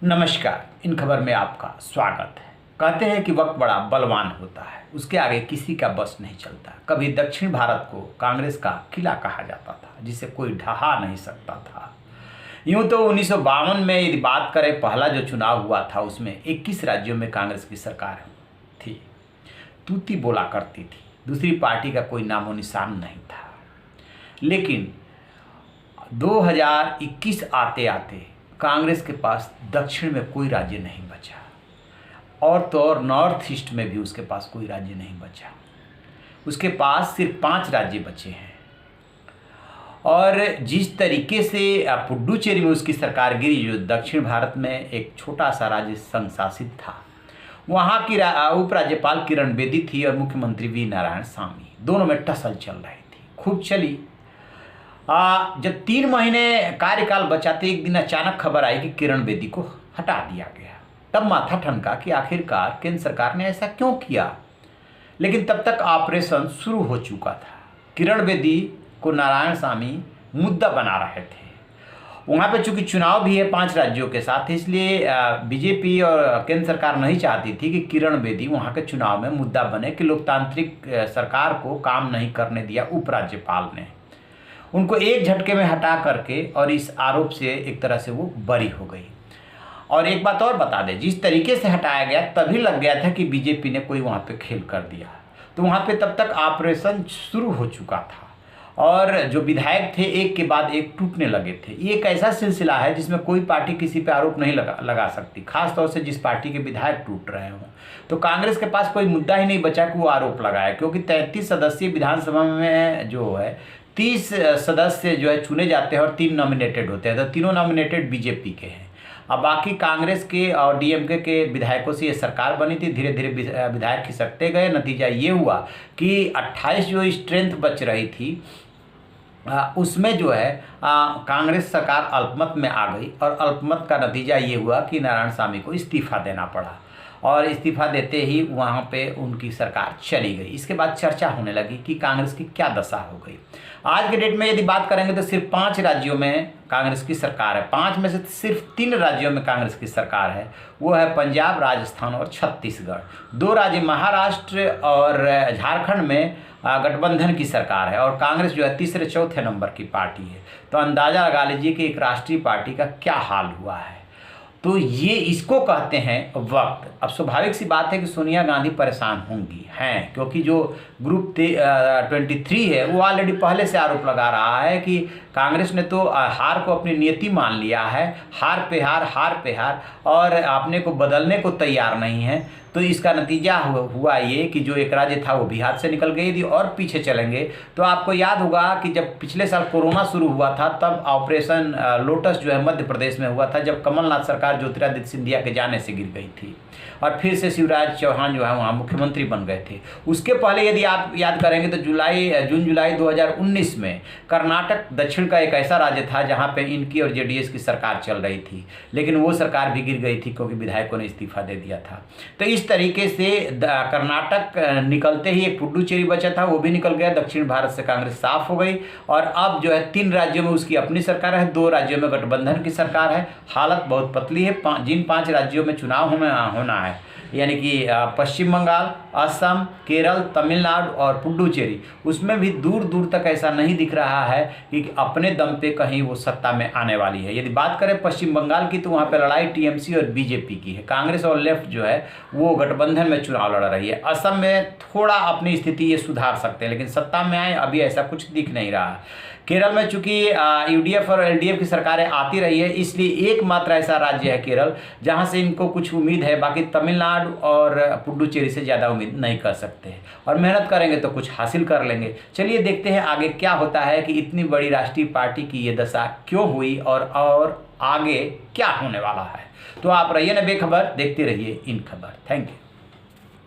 नमस्कार। इन खबर में आपका स्वागत है। कहते हैं कि वक्त बड़ा बलवान होता है, उसके आगे किसी का बस नहीं चलता। कभी दक्षिण भारत को कांग्रेस का किला कहा जाता था, जिसे कोई ढहा नहीं सकता था। यूं तो 1952 में यदि बात करें, पहला जो चुनाव हुआ था उसमें 21 राज्यों में कांग्रेस की सरकार थी। तूती बोला करती थी, दूसरी पार्टी का कोई नामो निशान नहीं था। लेकिन 2021 आते आते कांग्रेस के पास दक्षिण में कोई राज्य नहीं बचा, और तो और नॉर्थ ईस्ट में भी उसके पास कोई राज्य नहीं बचा। उसके पास सिर्फ 5 राज्य बचे हैं। और जिस तरीके से पुडुचेरी में उसकी सरकार गिरी, जो दक्षिण भारत में एक छोटा सा राज्य संघ शासित था, वहाँ की उपराज्यपाल किरण बेदी थी और मुख्यमंत्री वी नारायण सामी। दोनों में टसल चल रही थी, खूब चली। जब 3 महीने कार्यकाल बचाते एक दिन अचानक खबर आई कि किरण बेदी को हटा दिया गया। तब माथा ठनका कि आखिरकार केंद्र सरकार ने ऐसा क्यों किया। लेकिन तब तक ऑपरेशन शुरू हो चुका था। किरण बेदी को नारायण सामी मुद्दा बना रहे थे। वहाँ पे चूंकि चुनाव भी है 5 राज्यों के साथ, इसलिए बीजेपी और केंद्र सरकार नहीं चाहती थी कि किरण बेदी वहाँ के चुनाव में मुद्दा बने कि लोकतांत्रिक सरकार को काम नहीं करने दिया उपराज्यपाल ने। उनको एक झटके में हटा करके, और इस आरोप से एक तरह से वो बरी हो गई। और एक बात और बता दें, जिस तरीके से हटाया गया तभी लग गया था कि बीजेपी ने कोई वहाँ पे खेल कर दिया। तो वहाँ पे तब तक ऑपरेशन शुरू हो चुका था, और जो विधायक थे एक के बाद एक टूटने लगे थे। ये एक ऐसा सिलसिला है जिसमें कोई पार्टी किसी पे आरोप नहीं लगा सकती, खासतौर से जिस पार्टी के विधायक टूट रहे हों। तो कांग्रेस के पास कोई मुद्दा ही नहीं बचा कि वो आरोप लगाए, क्योंकि 33 सदस्यीय विधानसभा में जो है 30 सदस्य जो है चुने जाते हैं और 3 नॉमिनेटेड होते हैं। तो तीनों नॉमिनेटेड बीजेपी के हैं। अब बाकी कांग्रेस के और डीएमके के विधायकों से ये सरकार बनी थी। धीरे धीरे विधायक खिसकते गए। नतीजा ये हुआ कि 28 जो स्ट्रेंथ बच रही थी उसमें जो है कांग्रेस सरकार अल्पमत में आ गई, और अल्पमत का नतीजा ये हुआ कि नारायण सामी को इस्तीफा देना पड़ा। और इस्तीफा देते ही वहाँ पे उनकी सरकार चली गई। इसके बाद चर्चा होने लगी कि कांग्रेस की क्या दशा हो गई। आज के डेट में यदि बात करेंगे तो सिर्फ 5 राज्यों में कांग्रेस की सरकार है। 5 में से सिर्फ 3 राज्यों में कांग्रेस की सरकार है। वो है पंजाब, राजस्थान और छत्तीसगढ़। 2 राज्य महाराष्ट्र और झारखंड में गठबंधन की सरकार है, और कांग्रेस जो है तीसरे चौथे नंबर की पार्टी है। तो अंदाज़ा लगा लीजिए कि एक राष्ट्रीय पार्टी का क्या हाल हुआ है। तो ये इसको कहते हैं वक्त। अब स्वाभाविक सी बात है कि सोनिया गांधी परेशान होंगी हैं, क्योंकि जो ग्रुप 23 है वो ऑलरेडी पहले से आरोप लगा रहा है कि कांग्रेस ने तो हार को अपनी नियति मान लिया है। हार पे हार, और अपने को बदलने को तैयार नहीं है। तो इसका नतीजा हुआ ये कि जो एक राज्य था वो भी हाथ से निकल गई थी। और पीछे चलेंगे तो आपको याद होगा कि जब पिछले साल कोरोना शुरू हुआ था, तब ऑपरेशन लोटस जो है मध्य प्रदेश में हुआ था, जब कमलनाथ सरकार ज्योतिरादित्य सिंधिया के जाने से गिर गई थी, और फिर से शिवराज चौहान जो है वहाँ मुख्यमंत्री बन गए थे। उसके पहले यदि आप याद करेंगे तो जून जुलाई 2019 में कर्नाटक दक्षिण का एक ऐसा राज्य था जहाँ पे इनकी और जेडीएस की सरकार चल रही थी, लेकिन वो सरकार भी गिर गई थी क्योंकि विधायकों ने इस्तीफा दे दिया था। तो इस तरीके से कर्नाटक निकलते ही एक पुडुचेरी बचा था, वो भी निकल गया। दक्षिण भारत से कांग्रेस साफ हो गई, और अब जो है 3 राज्यों में उसकी अपनी सरकार है, 2 राज्यों में गठबंधन की सरकार है। हालत बहुत पतली है। जिन 5 राज्यों में चुनाव होना है, यानी कि पश्चिम बंगाल, असम, केरल, तमिलनाडु और पुडुचेरी, उसमें भी दूर दूर तक ऐसा नहीं दिख रहा है कि अपने दम पे कहीं वो सत्ता में आने वाली है। यदि बात करें पश्चिम बंगाल की, तो वहाँ पे लड़ाई टीएमसी और बीजेपी की है। कांग्रेस और लेफ्ट जो है वो गठबंधन में चुनाव लड़ रही है। असम में थोड़ा अपनी स्थिति ये सुधार सकते हैं, लेकिन सत्ता में आए अभी ऐसा कुछ दिख नहीं रहा। केरल में चूंकि यूडीएफ और एलडीएफ की सरकारें आती रही है, इसलिए एकमात्र ऐसा राज्य है केरल जहां से इनको कुछ उम्मीद है। बाकी तमिलनाडु और पुडुचेरी से ज़्यादा उम्मीद नहीं कर सकते हैं, और मेहनत करेंगे तो कुछ हासिल कर लेंगे। चलिए देखते हैं आगे क्या होता है कि इतनी बड़ी राष्ट्रीय पार्टी की ये दशा क्यों हुई, और आगे क्या होने वाला है। तो आप रहिए ना बेखबर, देखते रहिए इन खबर। Thank you.